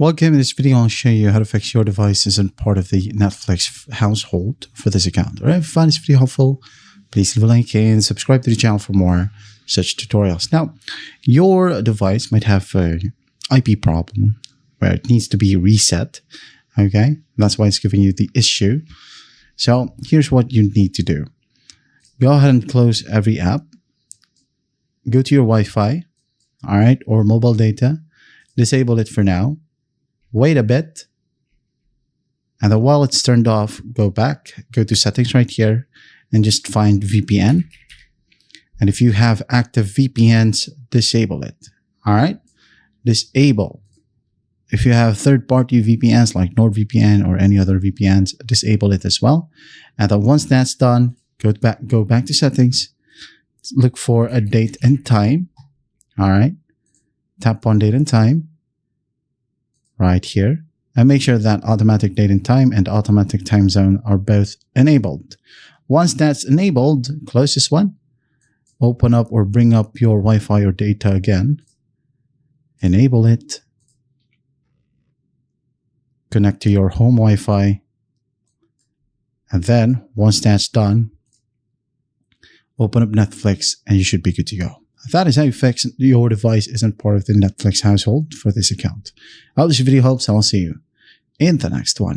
Welcome. In this video, I'll show you how to fix your device isn't part of the Netflix household for this account. Alright, if you find this video helpful, please leave a like and subscribe to the channel for more such tutorials. Now, your device might have an IP problem where it needs to be reset. Okay, that's why it's giving you the issue. So here's what you need to do. Go ahead and close every app. Go to your Wi-Fi, alright, or mobile data. Disable it for now. Wait a bit, and then while it's turned off, go back, go to settings right here, and just find VPN. And if you have active VPNs, disable it. All right, disable. If you have third-party VPNs like NordVPN or any other VPNs, disable it as well. And then once that's done, go back to settings, look for a date and time. All right, tap on date and time right here, and make sure that automatic date and time and automatic time zone are both enabled. Once that's enabled, close this one, open up or bring up your Wi-Fi or data again, enable it, connect to your home Wi-Fi, and then once that's done, open up Netflix and you should be good to go. That is how you fix your device isn't part of the Netflix household for this account. I hope this video helps, and I'll see you in the next one.